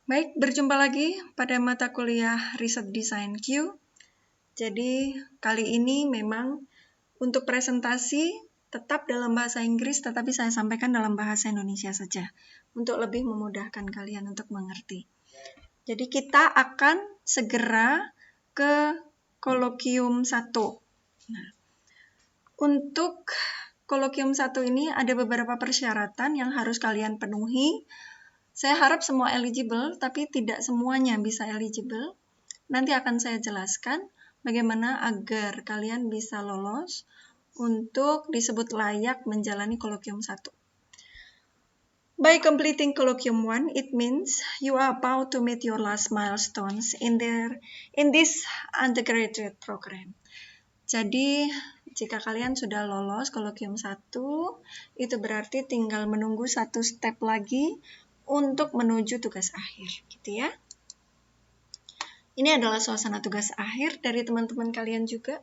Baik, berjumpa lagi pada mata kuliah Riset Design Q. Jadi, kali ini memang untuk presentasi tetap dalam bahasa Inggris, tetapi saya sampaikan dalam bahasa Indonesia saja, untuk lebih memudahkan kalian untuk mengerti. Jadi, kita akan segera ke kolokium 1. Nah, untuk kolokium 1 ini ada beberapa persyaratan yang harus kalian penuhi. Saya harap semua eligible, tapi tidak semuanya bisa eligible. Nanti akan saya jelaskan bagaimana agar kalian bisa lolos untuk disebut layak menjalani kolokium 1. By completing kolokium 1, it means you are about to meet your last milestones in this undergraduate program. Jadi, jika kalian sudah lolos kolokium 1, itu berarti tinggal menunggu satu step lagi untuk menuju tugas akhir, gitu ya. Ini adalah suasana tugas akhir dari teman-teman kalian juga.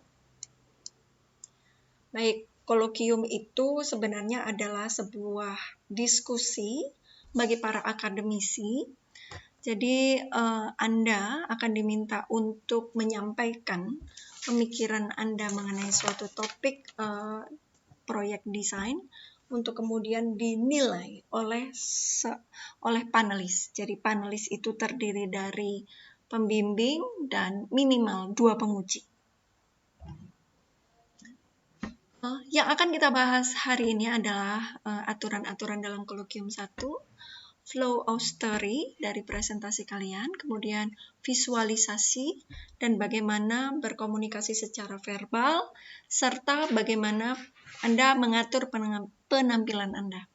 Baik, kolokium itu sebenarnya adalah sebuah diskusi bagi para akademisi. Jadi, Anda akan diminta untuk menyampaikan pemikiran Anda mengenai suatu topik proyek desain untuk kemudian dinilai oleh panelis. Jadi panelis itu terdiri dari pembimbing dan minimal 2 penguji. Yang akan kita bahas hari ini adalah aturan-aturan dalam kolokium 1, flow of story dari presentasi kalian, kemudian visualisasi dan bagaimana berkomunikasi secara verbal, serta bagaimana Anda mengatur penampilan Anda.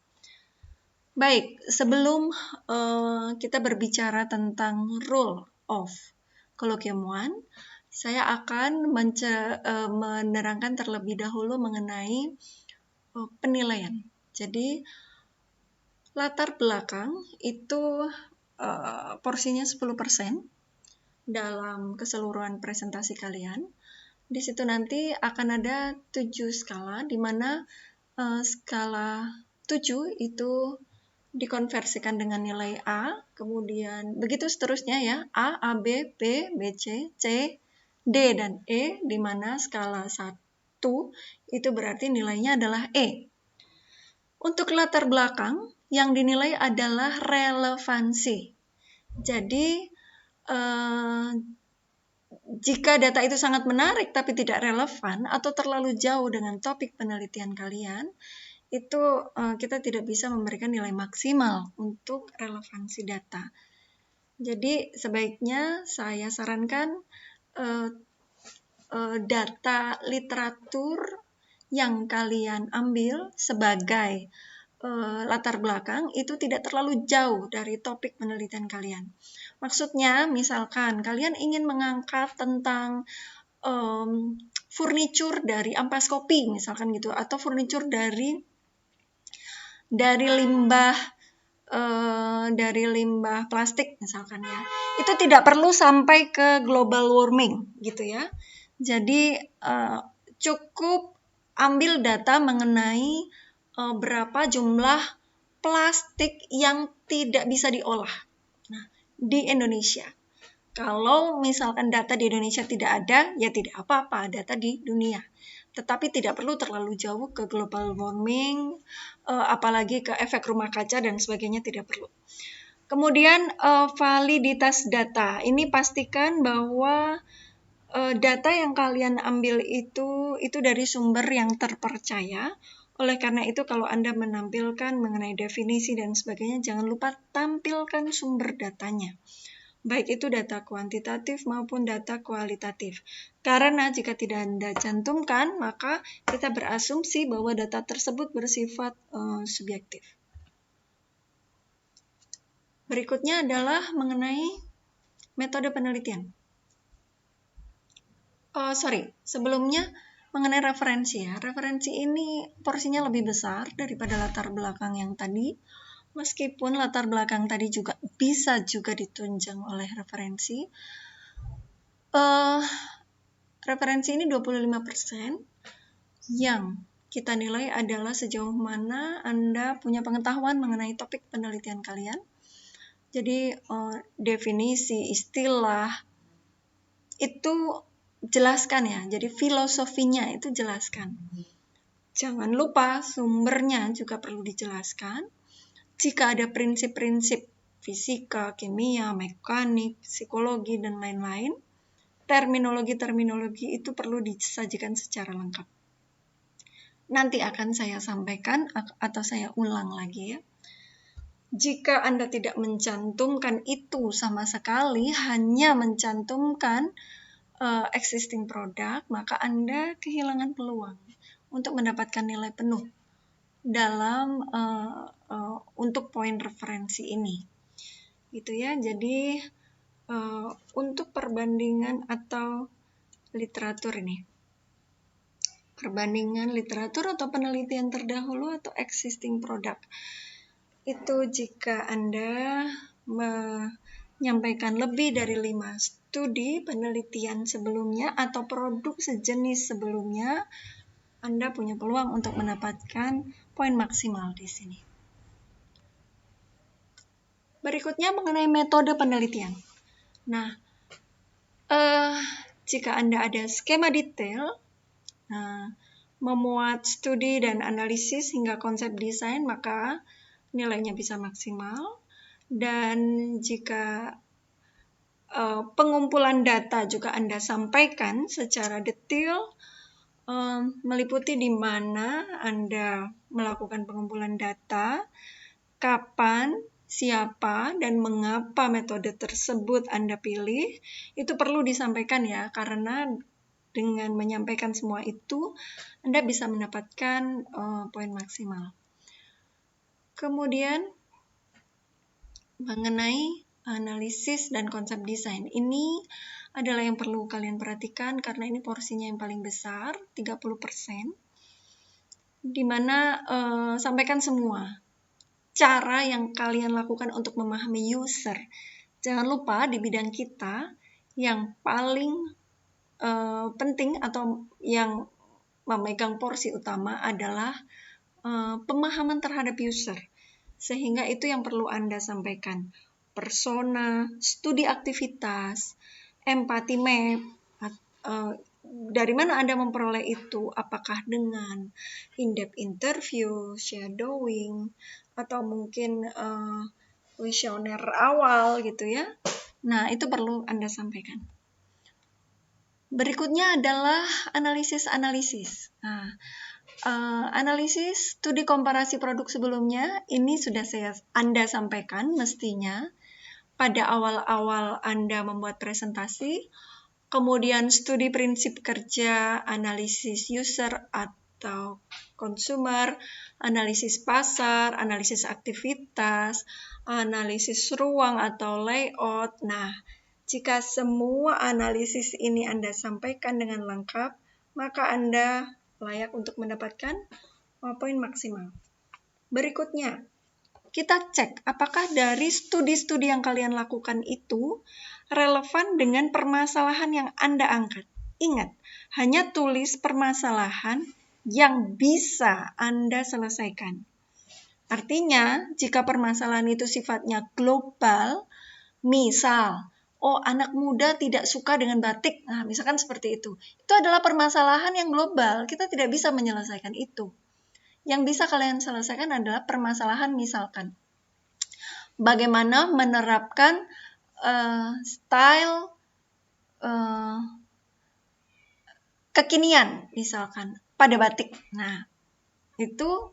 Baik, sebelum kita berbicara tentang rule of kolokium 1, saya akan menerangkan terlebih dahulu mengenai penilaian. Jadi, latar belakang itu porsinya 10% dalam keseluruhan presentasi kalian. Di situ nanti akan ada 7 skala, di mana skala 7 itu dikonversikan dengan nilai A, kemudian begitu seterusnya ya, A, B, B, C, C, D, dan E, di mana skala 1 itu berarti nilainya adalah E. Untuk latar belakang, yang dinilai adalah relevansi. Jadi, jika data itu sangat menarik tapi tidak relevan atau terlalu jauh dengan topik penelitian kalian, itu kita tidak bisa memberikan nilai maksimal untuk relevansi data. Jadi sebaiknya saya sarankan data literatur yang kalian ambil sebagai latar belakang itu tidak terlalu jauh dari topik penelitian kalian. Maksudnya, misalkan kalian ingin mengangkat tentang furniture dari ampas kopi, misalkan gitu, atau furniture dari limbah plastik misalkan ya, itu tidak perlu sampai ke global warming gitu ya. Jadi cukup ambil data mengenai berapa jumlah plastik yang tidak bisa diolah di Indonesia. Kalau misalkan data di Indonesia tidak ada, ya tidak apa-apa, data di dunia. Tetapi tidak perlu terlalu jauh ke global warming, apalagi ke efek rumah kaca dan sebagainya, tidak perlu. Kemudian validitas data. Ini pastikan bahwa data yang kalian ambil itu dari sumber yang terpercaya. Oleh karena itu, kalau Anda menampilkan mengenai definisi dan sebagainya, jangan lupa tampilkan sumber datanya. Baik itu data kuantitatif maupun data kualitatif. Karena jika tidak Anda cantumkan, maka kita berasumsi bahwa data tersebut bersifat subjektif. Berikutnya adalah mengenai metode penelitian. Sebelumnya mengenai referensi ya. Referensi ini porsinya lebih besar daripada latar belakang yang tadi. Meskipun latar belakang tadi juga bisa juga ditunjang oleh referensi. Referensi ini 25% yang kita nilai adalah sejauh mana Anda punya pengetahuan mengenai topik penelitian kalian. Jadi definisi, istilah, itu jelaskan ya. Jadi filosofinya itu jelaskan. Jangan lupa sumbernya juga perlu dijelaskan. Jika ada prinsip-prinsip fisika, kimia, mekanik, psikologi, dan lain-lain, terminologi-terminologi itu perlu disajikan secara lengkap. Nanti akan saya sampaikan atau saya ulang lagi ya. Jika Anda tidak mencantumkan itu sama sekali, hanya mencantumkan existing product, maka Anda kehilangan peluang untuk mendapatkan nilai penuh dalam untuk poin referensi ini. Gitu ya. Jadi untuk perbandingan atau literatur ini. Perbandingan literatur atau penelitian terdahulu atau existing product. Itu jika Anda menyampaikan lebih dari 5 studi penelitian sebelumnya atau produk sejenis sebelumnya, Anda punya peluang untuk mendapatkan poin maksimal di sini. Berikutnya mengenai metode penelitian. Nah, jika Anda ada skema detail, memuat studi dan analisis hingga konsep desain, maka nilainya bisa maksimal. Dan jika pengumpulan data juga Anda sampaikan secara detail, meliputi di mana Anda melakukan pengumpulan data, kapan, siapa, dan mengapa metode tersebut Anda pilih, itu perlu disampaikan ya, karena dengan menyampaikan semua itu, Anda bisa mendapatkan poin maksimal. Kemudian, mengenai analisis dan konsep desain. Ini adalah yang perlu kalian perhatikan karena ini porsinya yang paling besar, 30%. Di mana sampaikan semua cara yang kalian lakukan untuk memahami user. Jangan lupa di bidang kita yang paling penting atau yang memegang porsi utama adalah pemahaman terhadap user. Sehingga itu yang perlu Anda sampaikan. Persona, studi aktivitas, empathy map, dari mana Anda memperoleh itu? Apakah dengan in-depth interview, shadowing, atau mungkin kuesioner awal gitu ya. Nah, itu perlu Anda sampaikan. Berikutnya adalah analisis-analisis. Nah, analisis studi komparasi produk sebelumnya, ini sudah Anda sampaikan mestinya pada awal-awal Anda membuat presentasi, kemudian studi prinsip kerja, analisis user atau consumer, analisis pasar, analisis aktivitas, analisis ruang atau layout. Nah, jika semua analisis ini Anda sampaikan dengan lengkap, maka Anda layak untuk mendapatkan poin maksimal. Berikutnya, kita cek apakah dari studi-studi yang kalian lakukan itu relevan dengan permasalahan yang Anda angkat. Ingat, hanya tulis permasalahan yang bisa Anda selesaikan. Artinya, jika permasalahan itu sifatnya global, misal, anak muda tidak suka dengan batik. Nah, misalkan seperti itu. Itu adalah permasalahan yang global. Kita tidak bisa menyelesaikan itu. Yang bisa kalian selesaikan adalah permasalahan misalkan. Bagaimana menerapkan style kekinian misalkan pada batik. Nah, itu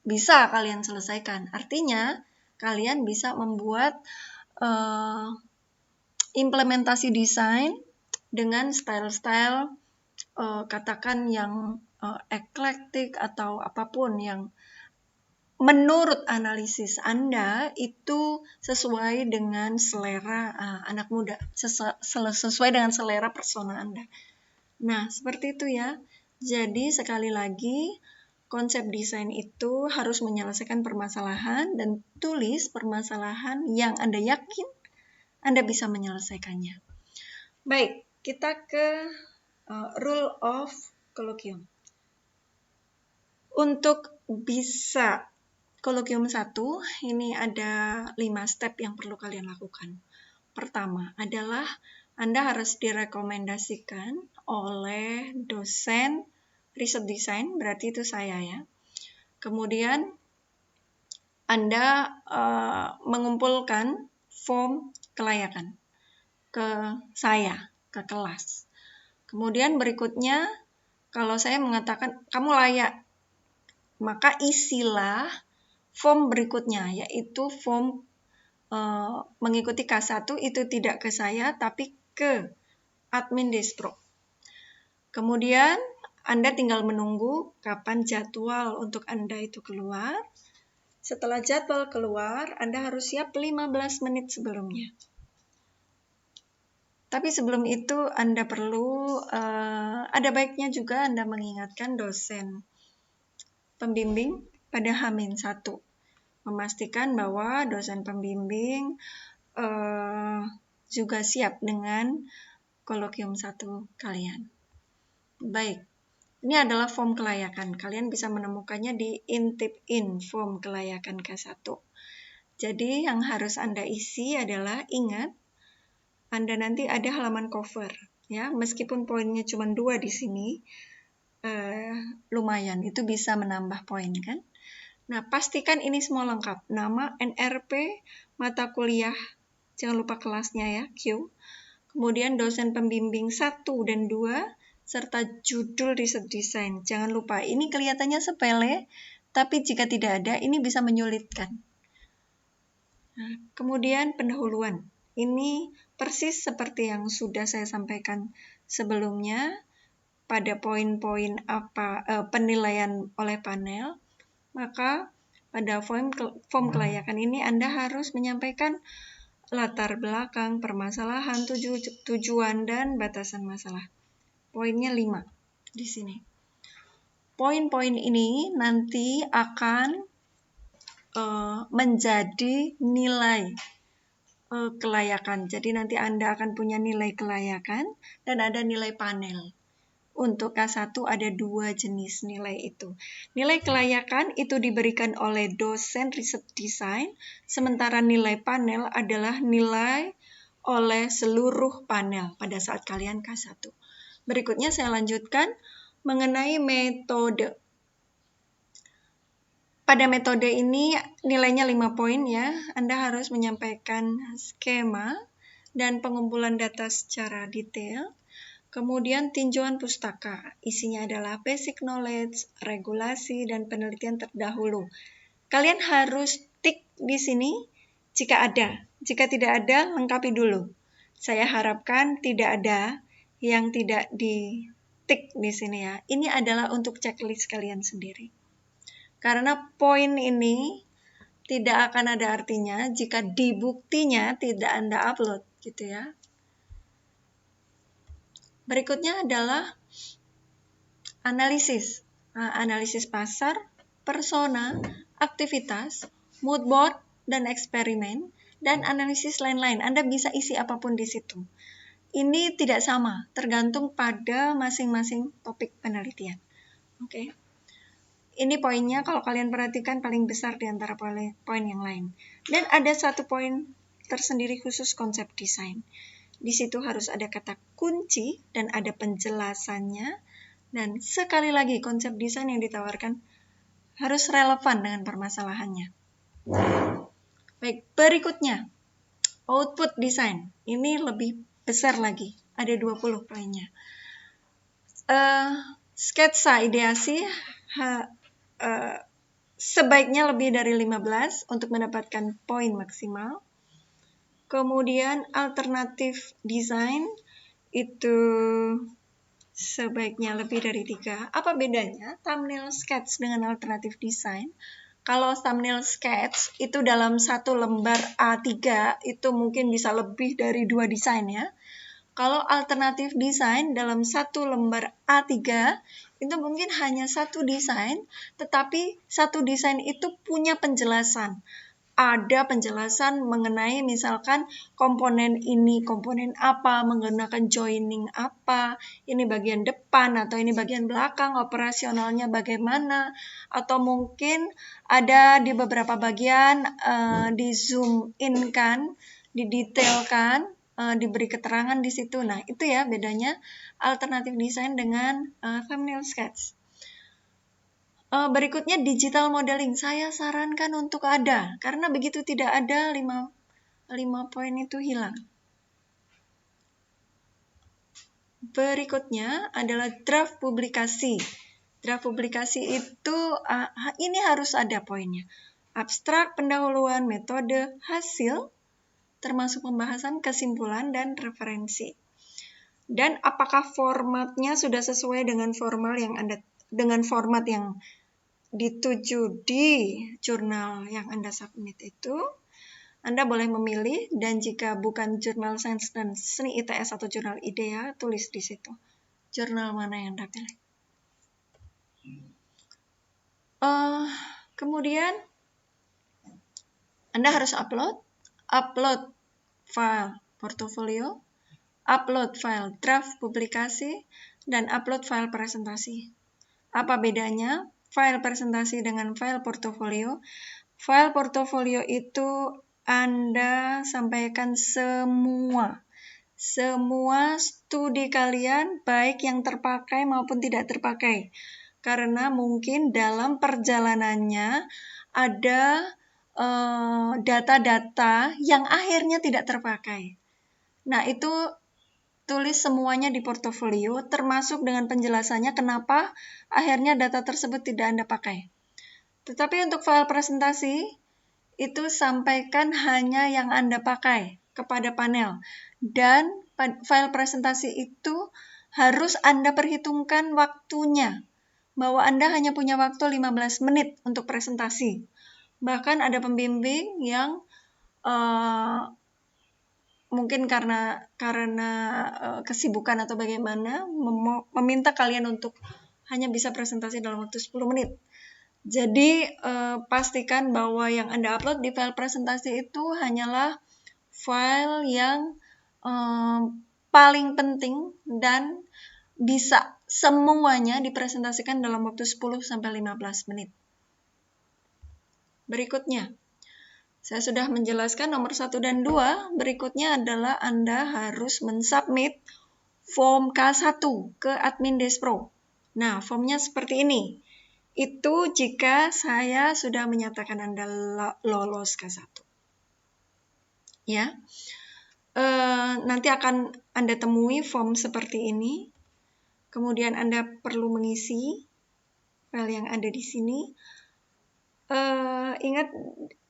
bisa kalian selesaikan. Artinya, kalian bisa membuat implementasi desain dengan style-style katakan yang eklektik atau apapun yang menurut analisis Anda itu sesuai dengan selera anak muda, sesuai dengan selera persona Anda. Nah, seperti itu ya. Jadi sekali lagi, konsep desain itu harus menyelesaikan permasalahan dan tulis permasalahan yang Anda yakin Anda bisa menyelesaikannya. Baik, kita ke rule of colloquium. Untuk bisa Kolokium 1, ini ada 5 step yang perlu kalian lakukan. Pertama adalah Anda harus direkomendasikan oleh dosen riset desain, berarti itu saya ya. Kemudian Anda mengumpulkan form kelayakan ke saya, ke kelas. Kemudian berikutnya, kalau saya mengatakan kamu layak, maka isilah form berikutnya, yaitu form mengikuti K1 itu tidak ke saya, tapi ke admin distro. Kemudian Anda tinggal menunggu kapan jadwal untuk Anda itu keluar. Setelah jadwal keluar, Anda harus siap 15 menit sebelumnya. Tapi sebelum itu Anda perlu, ada baiknya juga Anda mengingatkan dosen pembimbing pada H-1. Memastikan bahwa dosen pembimbing juga siap dengan kolokium 1 kalian. Baik, ini adalah form kelayakan. Kalian bisa menemukannya di Intip-in form kelayakan K1. Jadi yang harus Anda isi adalah, ingat, Anda nanti ada halaman cover. Ya, meskipun poinnya cuma 2 di sini, lumayan, itu bisa menambah poin kan. Nah, pastikan ini semua lengkap. Nama, NRP, mata kuliah, jangan lupa kelasnya ya, Q. Kemudian dosen pembimbing 1 dan 2, serta judul riset desain. Jangan lupa, ini kelihatannya sepele, tapi jika tidak ada, ini bisa menyulitkan. Nah, kemudian pendahuluan. Ini persis seperti yang sudah saya sampaikan sebelumnya, pada poin-poin penilaian oleh panel. Maka pada form kelayakan ini Anda harus menyampaikan latar belakang, permasalahan, tujuan, dan batasan masalah. Poinnya 5 di sini. Poin-poin ini nanti akan menjadi nilai kelayakan. Jadi nanti Anda akan punya nilai kelayakan dan ada nilai panel. Untuk K1 ada 2 jenis nilai itu. Nilai kelayakan itu diberikan oleh dosen riset desain, sementara nilai panel adalah nilai oleh seluruh panel pada saat kalian K1. Berikutnya saya lanjutkan mengenai metode. Pada metode ini nilainya 5 poin ya. Anda harus menyampaikan skema dan pengumpulan data secara detail. Kemudian tinjauan pustaka, isinya adalah basic knowledge, regulasi, dan penelitian terdahulu. Kalian harus tik di sini jika ada. Jika tidak ada, lengkapi dulu. Saya harapkan tidak ada yang tidak di-tik di sini ya. Ini adalah untuk checklist kalian sendiri. Karena poin ini tidak akan ada artinya jika di buktinya tidak Anda upload gitu ya. Berikutnya adalah analisis. Analisis pasar, persona, aktivitas, mood board, dan eksperimen, dan analisis lain-lain. Anda bisa isi apapun di situ. Ini tidak sama, tergantung pada masing-masing topik penelitian. Oke. Ini poinnya, kalau kalian perhatikan paling besar di antara poin yang lain. Dan ada satu poin tersendiri khusus konsep desain. Di situ harus ada kata kunci dan ada penjelasannya. Dan sekali lagi konsep desain yang ditawarkan harus relevan dengan permasalahannya. Baik, berikutnya output desain. Ini lebih besar lagi, ada 20 poinnya. Sketsa ideasi sebaiknya lebih dari 15 untuk mendapatkan poin maksimal. Kemudian alternatif desain itu sebaiknya lebih dari 3. Apa bedanya thumbnail sketch dengan alternatif desain? Kalau thumbnail sketch itu dalam satu lembar A3 itu mungkin bisa lebih dari 2 desain ya. Kalau alternatif desain dalam satu lembar A3 itu mungkin hanya 1 desain, tetapi 1 desain itu punya penjelasan. ada penjelasan mengenai misalkan komponen ini komponen apa, menggunakan joining apa, ini bagian depan atau ini bagian belakang, operasionalnya bagaimana, atau mungkin ada di beberapa bagian di zoom in kan, didetailkan, diberi keterangan di situ. Nah, itu ya bedanya alternatif desain dengan thumbnail sketch. Berikutnya digital modeling. Saya sarankan untuk ada, karena begitu tidak ada 5 poin itu hilang. Berikutnya adalah draft publikasi. Draft publikasi itu ini harus ada poinnya. Abstrak, pendahuluan, metode, hasil, termasuk pembahasan, kesimpulan, dan referensi. Dan apakah formatnya sudah sesuai dengan format yang dituju di jurnal yang Anda submit itu, Anda boleh memilih, dan jika bukan jurnal sains dan seni ITS atau jurnal IDEA, tulis di situ jurnal mana yang Anda pilih. Kemudian Anda harus upload file portofolio, upload file draft publikasi, dan upload file presentasi. Apa bedanya file presentasi dengan file portofolio? File portofolio itu Anda sampaikan semua studi kalian, baik yang terpakai maupun tidak terpakai. Karena mungkin dalam perjalanannya ada data-data yang akhirnya tidak terpakai. Nah, itu tulis semuanya di portofolio, termasuk dengan penjelasannya kenapa akhirnya data tersebut tidak Anda pakai. Tetapi untuk file presentasi, itu sampaikan hanya yang Anda pakai kepada panel. Dan file presentasi itu harus Anda perhitungkan waktunya, bahwa Anda hanya punya waktu 15 menit untuk presentasi. Bahkan ada pembimbing yang mungkin karena kesibukan atau bagaimana, meminta kalian untuk hanya bisa presentasi dalam waktu 10 menit. Jadi, pastikan bahwa yang Anda upload di file presentasi itu hanyalah file yang paling penting dan bisa semuanya dipresentasikan dalam waktu 10-15 menit. Berikutnya, saya sudah menjelaskan nomor 1 dan 2. Berikutnya adalah Anda harus mensubmit form K1 ke admin Despro. Nah, formnya seperti ini. Itu jika saya sudah menyatakan Anda lolos K1. Ya. Nanti akan Anda temui form seperti ini. Kemudian Anda perlu mengisi file yang ada di sini. Ingat,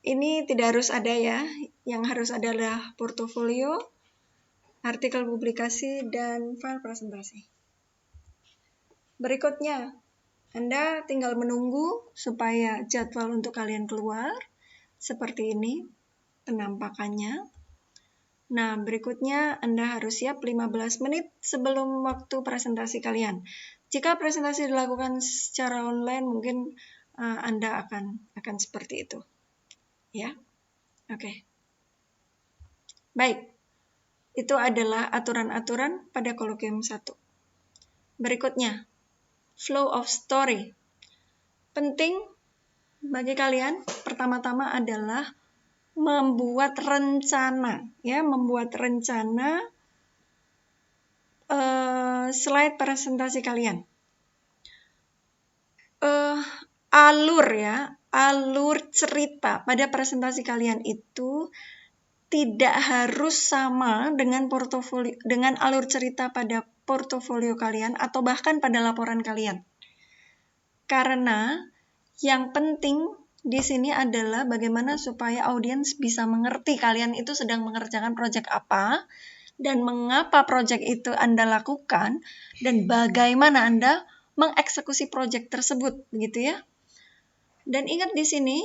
ini tidak harus ada ya. Yang harus ada adalah portofolio, artikel publikasi, dan file presentasi. Berikutnya, Anda tinggal menunggu supaya jadwal untuk kalian keluar. Seperti ini penampakannya. Nah, berikutnya Anda harus siap 15 menit sebelum waktu presentasi kalian. Jika presentasi dilakukan secara online, mungkin Anda akan seperti itu. Ya, oke. Baik, itu adalah aturan-aturan pada kolokium 1. Berikutnya, flow of story. Penting bagi kalian, pertama-tama adalah membuat rencana, ya, slide presentasi kalian. Alur cerita pada presentasi kalian itu tidak harus sama dengan alur cerita pada portofolio kalian atau bahkan pada laporan kalian. Karena yang penting di sini adalah bagaimana supaya audiens bisa mengerti kalian itu sedang mengerjakan proyek apa dan mengapa proyek itu Anda lakukan dan bagaimana Anda mengeksekusi proyek tersebut, begitu ya. Dan ingat di sini,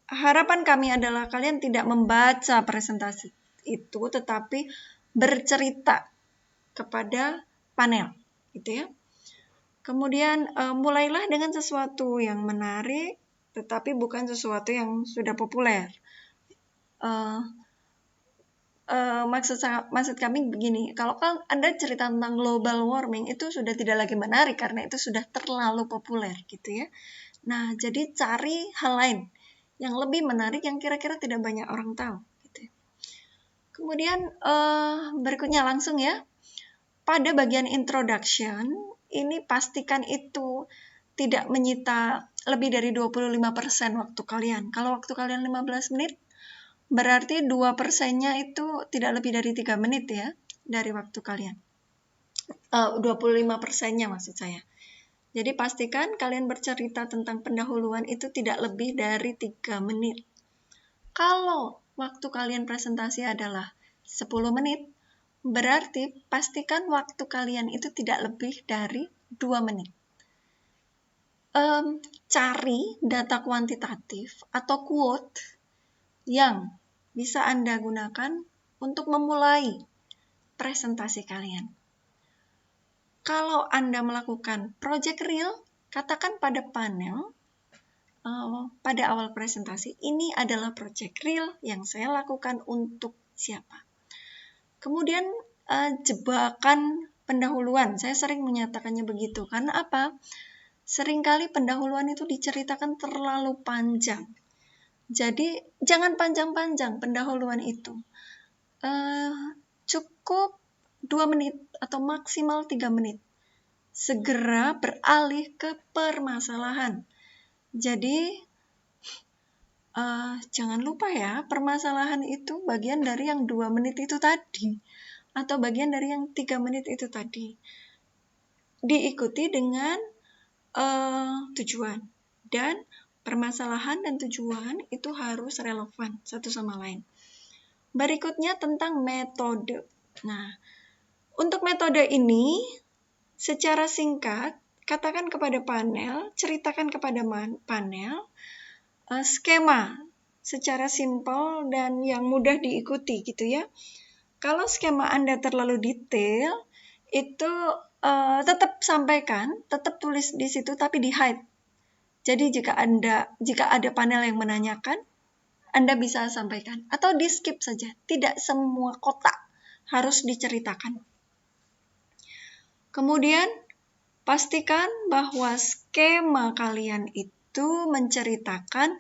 harapan kami adalah kalian tidak membaca presentasi itu, tetapi bercerita kepada panel, gitu ya. Kemudian mulailah dengan sesuatu yang menarik, tetapi bukan sesuatu yang sudah populer. Maksud kami begini, kalau Anda cerita tentang global warming itu sudah tidak lagi menarik karena itu sudah terlalu populer gitu ya. Nah, jadi cari hal lain yang lebih menarik yang kira-kira tidak banyak orang tahu gitu. Kemudian berikutnya langsung ya. Pada bagian introduction, ini pastikan itu tidak menyita lebih dari 25% waktu kalian. Kalau waktu kalian 15 menit, berarti 2%-nya itu tidak lebih dari 3 menit ya, dari waktu kalian. 25%-nya maksud saya. Jadi pastikan kalian bercerita tentang pendahuluan itu tidak lebih dari 3 menit. Kalau waktu kalian presentasi adalah 10 menit, berarti pastikan waktu kalian itu tidak lebih dari 2 menit. Cari data kuantitatif atau quote yang bisa Anda gunakan untuk memulai presentasi kalian. Kalau Anda melakukan project real, katakan pada panel, pada awal presentasi, ini adalah project real yang saya lakukan untuk siapa. Kemudian jebakan pendahuluan, saya sering menyatakannya begitu. Karena apa? Seringkali pendahuluan itu diceritakan terlalu panjang. Jadi jangan panjang-panjang pendahuluan itu. Cukup 2 menit atau maksimal 3 menit. Segera beralih ke permasalahan. Jadi jangan lupa ya, permasalahan itu bagian dari yang 2 menit itu tadi. Atau bagian dari yang 3 menit itu tadi. Diikuti dengan tujuan. Dan permasalahan dan tujuan itu harus relevan satu sama lain. Berikutnya tentang metode. Nah, untuk metode ini, secara singkat, katakan kepada panel, ceritakan kepada panel, skema secara simpel dan yang mudah diikuti gitu ya. Kalau skema Anda terlalu detail, itu tetap sampaikan, tetap tulis di situ tapi di hide. Jadi jika ada panel yang menanyakan, Anda bisa sampaikan atau di skip saja. Tidak semua kotak harus diceritakan. Kemudian pastikan bahwa skema kalian itu menceritakan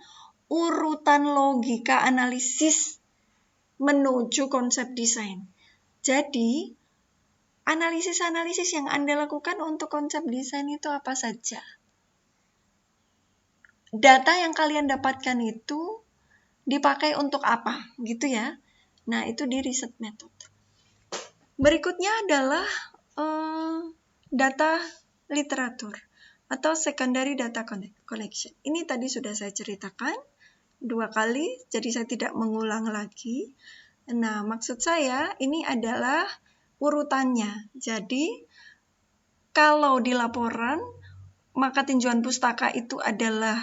urutan logika analisis menuju konsep desain. Jadi, analisis-analisis yang Anda lakukan untuk konsep desain itu apa saja? Data yang kalian dapatkan itu dipakai untuk apa, gitu ya. Nah, itu di riset method. Berikutnya adalah data literatur atau secondary data collection. Ini tadi sudah saya ceritakan 2 kali, jadi saya tidak mengulang lagi. Nah, maksud saya ini adalah urutannya. Jadi, kalau di laporan, maka tinjauan pustaka itu adalah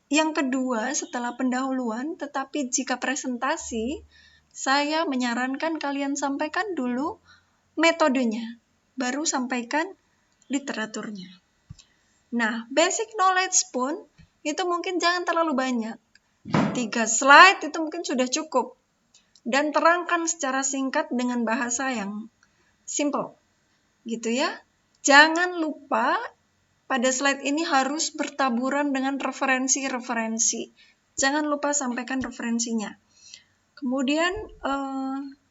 yang kedua setelah pendahuluan, tetapi jika presentasi, saya menyarankan kalian sampaikan dulu metodenya, baru sampaikan literaturnya. Nah, basic knowledge pun itu mungkin jangan terlalu banyak. 3 slide itu mungkin sudah cukup. Dan terangkan secara singkat dengan bahasa yang simple. Gitu ya. Jangan lupa pada slide ini harus bertaburan dengan referensi-referensi. Jangan lupa sampaikan referensinya. Kemudian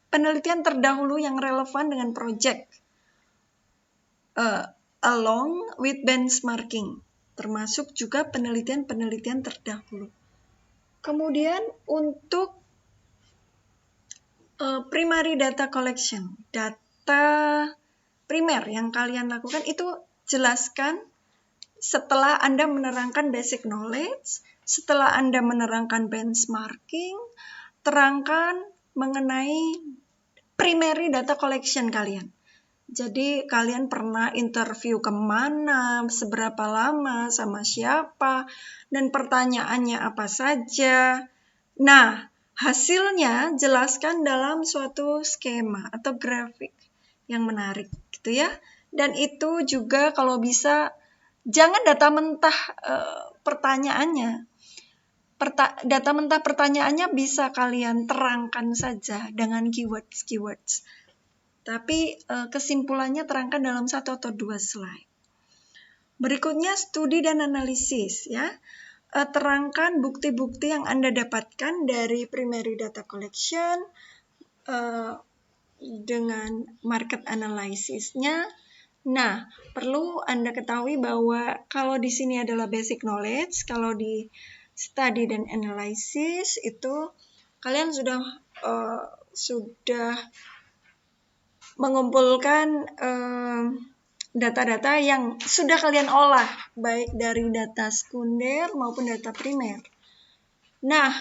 penelitian terdahulu yang relevan dengan project. Along with benchmarking. Termasuk juga penelitian-penelitian terdahulu. Kemudian untuk primary data collection. Data primer yang kalian lakukan itu jelaskan setelah Anda menerangkan basic knowledge, setelah Anda menerangkan benchmarking, terangkan mengenai primary data collection kalian. Jadi kalian pernah interview kemana, seberapa lama, sama siapa, dan pertanyaannya apa saja. Nah, hasilnya jelaskan dalam suatu skema atau grafik yang menarik gitu ya. Dan itu juga kalau bisa jangan data mentah pertanyaannya. Data mentah pertanyaannya bisa kalian terangkan saja dengan keywords. Tapi kesimpulannya terangkan dalam 1 atau 2 slide. Berikutnya studi dan analisis ya. Terangkan bukti-bukti yang Anda dapatkan dari primary data collection dengan market analysis-nya. Nah, perlu Anda ketahui bahwa kalau di sini adalah basic knowledge, kalau di study dan analysis itu kalian sudah mengumpulkan data-data yang sudah kalian olah, baik dari data sekunder maupun data primer. Nah,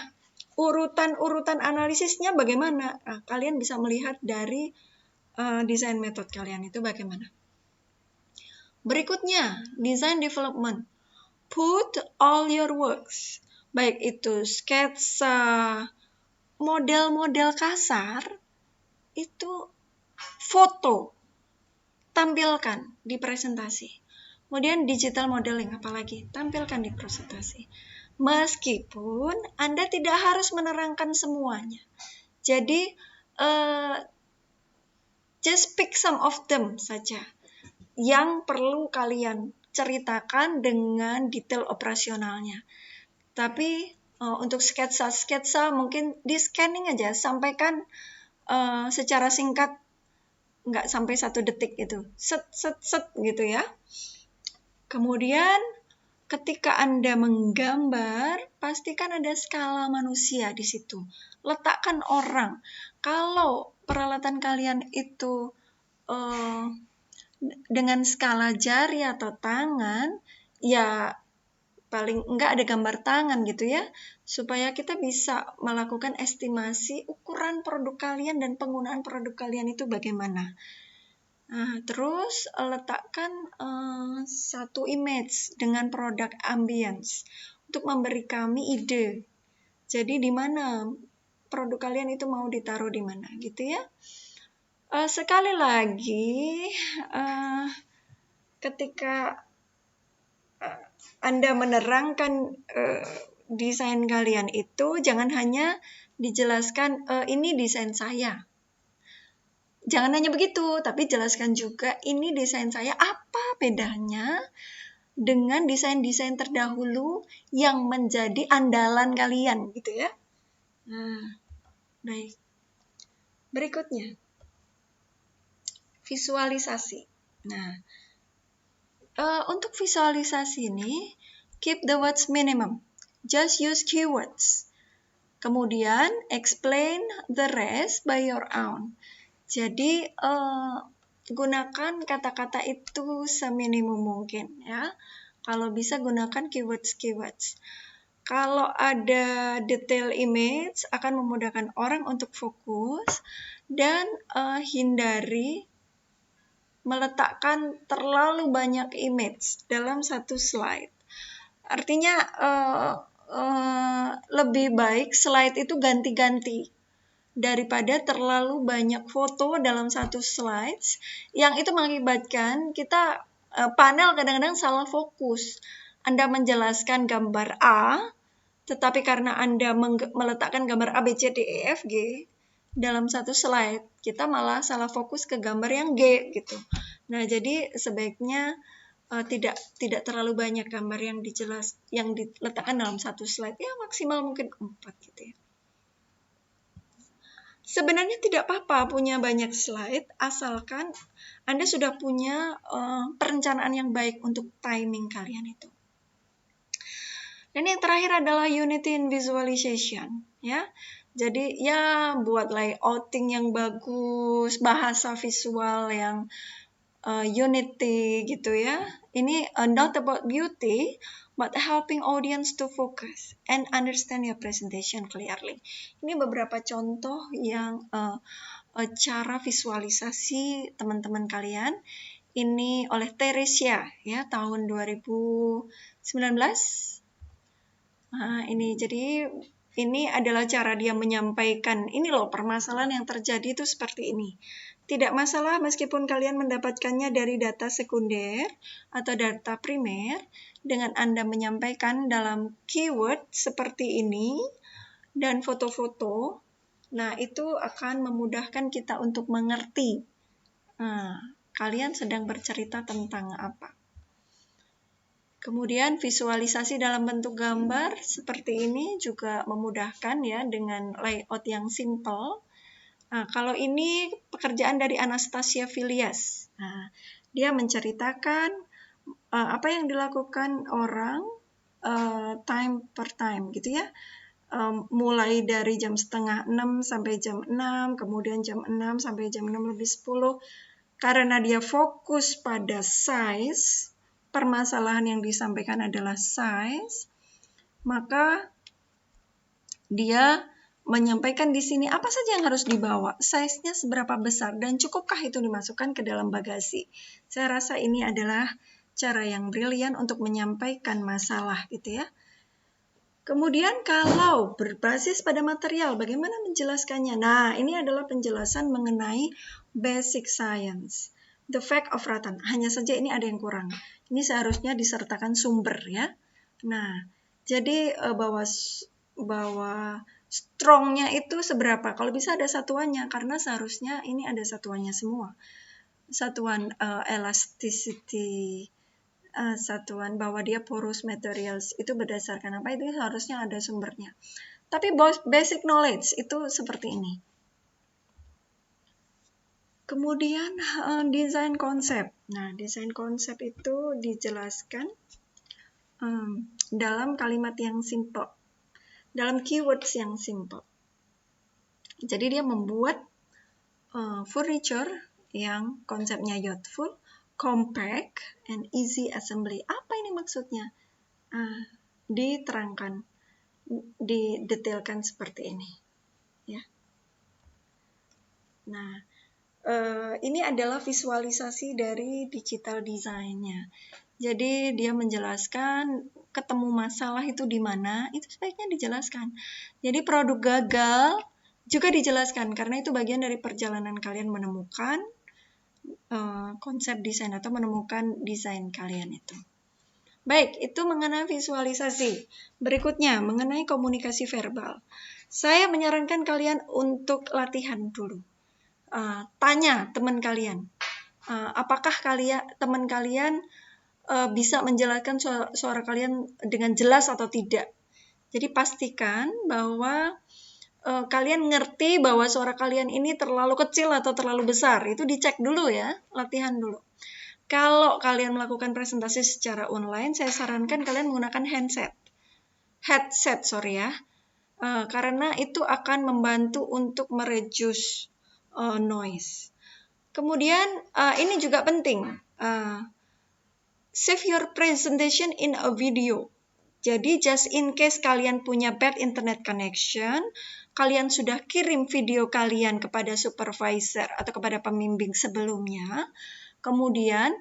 urutan analisisnya bagaimana? Nah, kalian bisa melihat dari desain metode kalian itu bagaimana. Berikutnya, design development. Put all your works, baik itu sketsa, model-model kasar, itu foto, tampilkan di presentasi. Kemudian digital modeling, apalagi tampilkan di presentasi. Meskipun Anda tidak harus menerangkan semuanya. Jadi, just pick some of them saja yang perlu kalian ceritakan dengan detail operasionalnya. Tapi untuk sketsa mungkin di scanning aja, sampaikan secara singkat, nggak sampai 1 detik itu, set gitu ya. Kemudian ketika Anda menggambar, pastikan ada skala manusia di situ. Letakkan orang. Kalau peralatan kalian itu dengan skala jari atau tangan, ya paling enggak ada gambar tangan gitu ya, supaya kita bisa melakukan estimasi ukuran produk kalian dan penggunaan produk kalian itu bagaimana. Nah, terus letakkan satu image dengan produk ambience untuk memberi kami ide. Jadi di mana produk kalian itu mau ditaruh di mana gitu ya. Sekali lagi, ketika Anda menerangkan desain kalian itu, jangan hanya dijelaskan ini desain saya. Jangan hanya begitu, tapi jelaskan juga ini desain saya, apa bedanya dengan desain-desain terdahulu yang menjadi andalan kalian gitu ya. Nah, baik. Berikutnya, visualisasi. Nah, untuk visualisasi ini, keep the words minimum. Just use keywords. Kemudian, explain the rest by your own. Jadi, gunakan kata-kata itu seminimum mungkin ya. Kalau bisa gunakan keywords. Kalau ada detail image, akan memudahkan orang untuk fokus dan hindari meletakkan terlalu banyak image dalam satu slide. Artinya lebih baik slide itu ganti-ganti daripada terlalu banyak foto dalam satu slides yang itu mengakibatkan kita panel kadang-kadang salah fokus. Anda menjelaskan gambar A, tetapi karena Anda meletakkan gambar A, B, C, D, E, F, G dalam satu slide, kita malah salah fokus ke gambar yang G gitu. Nah, jadi sebaiknya tidak terlalu banyak gambar yang diletakkan dalam satu slide, ya maksimal mungkin 4 gitu ya. Sebenarnya tidak apa-apa punya banyak slide, asalkan Anda sudah punya perencanaan yang baik untuk timing kalian itu. Dan yang terakhir adalah unity in visualization, ya. Jadi ya buat layouting yang bagus, bahasa visual yang unity gitu ya. Ini not about beauty, but helping audience to focus and understand your presentation clearly. Ini beberapa contoh yang cara visualisasi teman-teman kalian. Ini oleh Teresia ya, tahun 2019. Nah, ini jadi Ini adalah cara dia menyampaikan, ini loh permasalahan yang terjadi itu seperti ini. Tidak masalah meskipun kalian mendapatkannya dari data sekunder atau data primer, dengan Anda menyampaikan dalam keyword seperti ini dan foto-foto, nah itu akan memudahkan kita untuk mengerti. Nah, kalian sedang bercerita tentang apa. Kemudian visualisasi dalam bentuk gambar seperti ini juga memudahkan ya dengan layout yang simple. Nah, kalau ini pekerjaan dari Anastasia Filias. Nah, dia menceritakan apa yang dilakukan orang time per time gitu ya. Mulai dari jam 5:30 sampai jam 6, kemudian jam 6 sampai jam 6:10. Karena dia fokus pada size, permasalahan yang disampaikan adalah size, maka dia menyampaikan di sini apa saja yang harus dibawa, size-nya seberapa besar, dan cukupkah itu dimasukkan ke dalam bagasi. Saya rasa ini adalah cara yang brilian untuk menyampaikan masalah gitu ya. Kemudian kalau berbasis pada material, bagaimana menjelaskannya? Nah, ini adalah penjelasan mengenai basic science. The fact of rattan. Hanya saja ini ada yang kurang. Ini seharusnya disertakan sumber ya. Nah, jadi bahwa strongnya itu seberapa. Kalau bisa ada satuannya, karena seharusnya ini ada satuannya semua. Satuan elasticity, satuan bahwa dia porous materials itu berdasarkan apa, itu harusnya ada sumbernya. Tapi basic knowledge itu seperti ini. Kemudian desain konsep. Nah, desain konsep itu dijelaskan dalam kalimat yang simple, dalam keywords yang simple. Jadi dia membuat furniture yang konsepnya youthful, compact, and easy assembly. Apa ini maksudnya? Diterangkan, didetailkan seperti ini. Ya. Nah, ini adalah visualisasi dari digital design-nya. Jadi dia menjelaskan ketemu masalah itu di mana, itu sebaiknya dijelaskan. Jadi produk gagal juga dijelaskan, karena itu bagian dari perjalanan kalian menemukan konsep desain atau menemukan desain kalian itu. Baik, itu mengenai visualisasi. Berikutnya, mengenai komunikasi verbal. Saya menyarankan kalian untuk latihan dulu. Tanya teman kalian, apakah teman kalian bisa menjelaskan suara kalian dengan jelas atau tidak. Jadi pastikan bahwa kalian ngerti bahwa suara kalian ini terlalu kecil atau terlalu besar. Itu dicek dulu ya, latihan dulu. Kalau kalian melakukan presentasi secara online, saya sarankan kalian menggunakan headset, karena itu akan membantu untuk mereduce noise. Kemudian ini juga penting, save your presentation in a video. Jadi just in case kalian punya bad internet connection, kalian sudah kirim video kalian kepada supervisor atau kepada pembimbing sebelumnya. Kemudian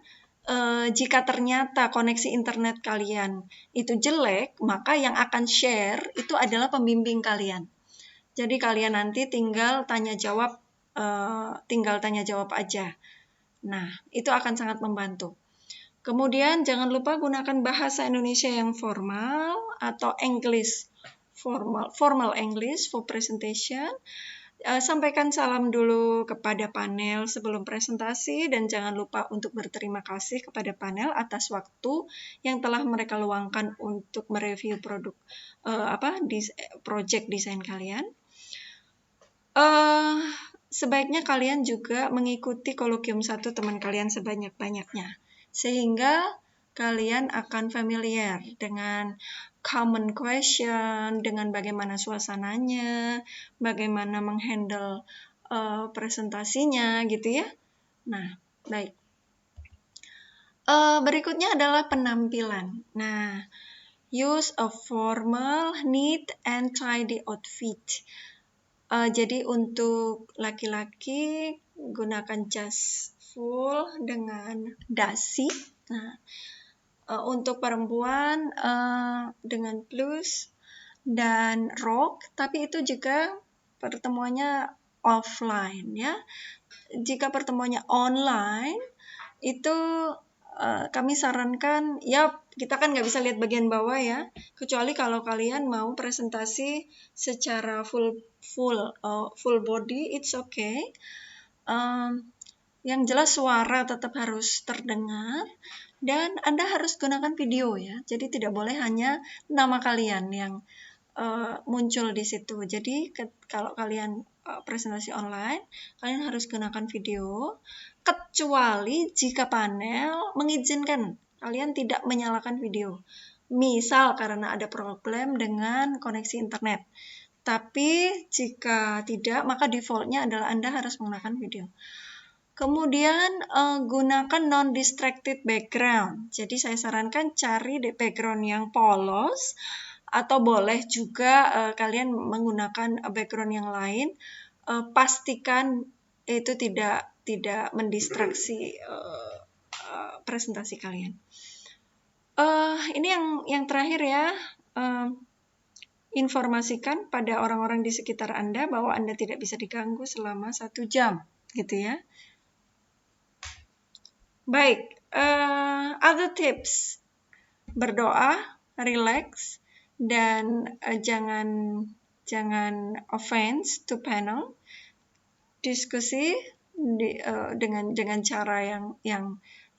jika ternyata koneksi internet kalian itu jelek, maka yang akan share itu adalah pembimbing kalian. Jadi kalian nanti tinggal tanya jawab aja. Nah, itu akan sangat membantu. Kemudian jangan lupa gunakan bahasa Indonesia yang formal atau English formal English for presentation. Sampaikan salam dulu kepada panel sebelum presentasi, dan jangan lupa untuk berterima kasih kepada panel atas waktu yang telah mereka luangkan untuk mereview project desain kalian. Sebaiknya kalian juga mengikuti kolokium 1 teman kalian sebanyak-banyaknya, sehingga kalian akan familiar dengan common question, dengan bagaimana suasananya, bagaimana menghandle presentasinya gitu ya. Nah, baik. Berikutnya adalah penampilan. Nah, use a formal, neat, and tidy outfit. Jadi untuk laki-laki gunakan jas full dengan dasi. Nah, untuk perempuan dengan blouse dan ROG, tapi itu juga pertemuannya offline ya. Jika pertemuannya online, itu kami sarankan, ya kita kan nggak bisa lihat bagian bawah ya, kecuali kalau kalian mau presentasi secara full body, it's okay. Yang jelas suara tetap harus terdengar, dan Anda harus gunakan video ya. Jadi tidak boleh hanya nama kalian yang muncul di situ. Jadi kalau kalian presentasi online, kalian harus gunakan video, kecuali jika panel mengizinkan kalian tidak menyalakan video. Misal karena ada problem dengan koneksi internet. Tapi jika tidak, maka defaultnya adalah Anda harus menggunakan video. Kemudian gunakan non-distracted background. Jadi saya sarankan cari background yang polos, atau boleh juga kalian menggunakan background yang lain. Pastikan itu tidak mendistraksi presentasi kalian. Ini yang terakhir ya. Informasikan pada orang-orang di sekitar Anda bahwa Anda tidak bisa diganggu selama 1 jam, gitu ya. Baik, other tips. Berdoa, relax, dan jangan offense to panel. Diskusi dengan cara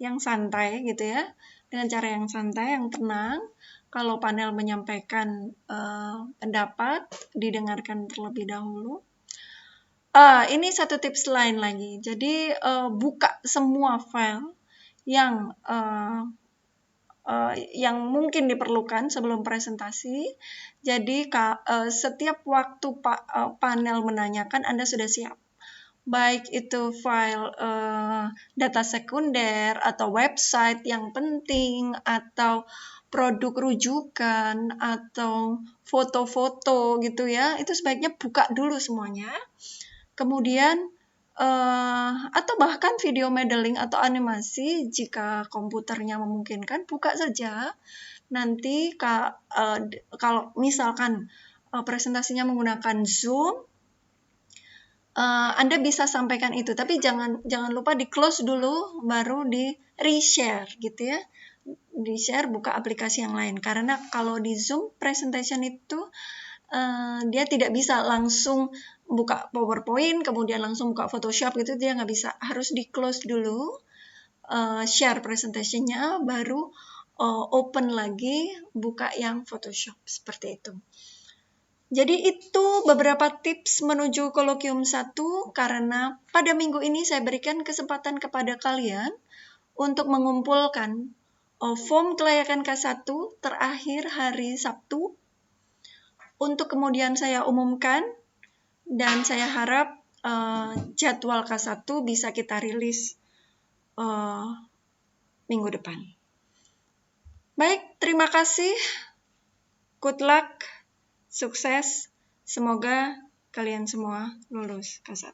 yang santai gitu ya. Dengan cara yang santai, yang tenang. Kalau panel menyampaikan pendapat, didengarkan terlebih dahulu. Ini satu tips lain lagi. Jadi buka semua file yang mungkin diperlukan sebelum presentasi. Jadi setiap waktu panel menanyakan, Anda sudah siap. Baik itu file data sekunder atau website yang penting, atau produk rujukan, atau foto-foto gitu ya. Itu sebaiknya buka dulu semuanya. Kemudian atau bahkan video modeling atau animasi jika komputernya memungkinkan, buka saja. Nanti kalau misalkan presentasinya menggunakan Zoom, Anda bisa sampaikan itu, tapi jangan lupa di close dulu baru di reshare gitu ya. Di share, buka aplikasi yang lain, karena kalau di Zoom presentation itu dia tidak bisa langsung buka PowerPoint, kemudian langsung buka Photoshop gitu, dia nggak bisa. Harus di close dulu, share presentationnya, baru open lagi, buka yang Photoshop, seperti itu. Jadi itu beberapa tips menuju Kolokium 1, karena pada minggu ini saya berikan kesempatan kepada kalian untuk mengumpulkan form kelayakan K1 terakhir hari Sabtu, untuk kemudian saya umumkan, dan saya harap jadwal K1 bisa kita rilis minggu depan. Baik, terima kasih. Good luck, sukses. Semoga kalian semua lulus K1.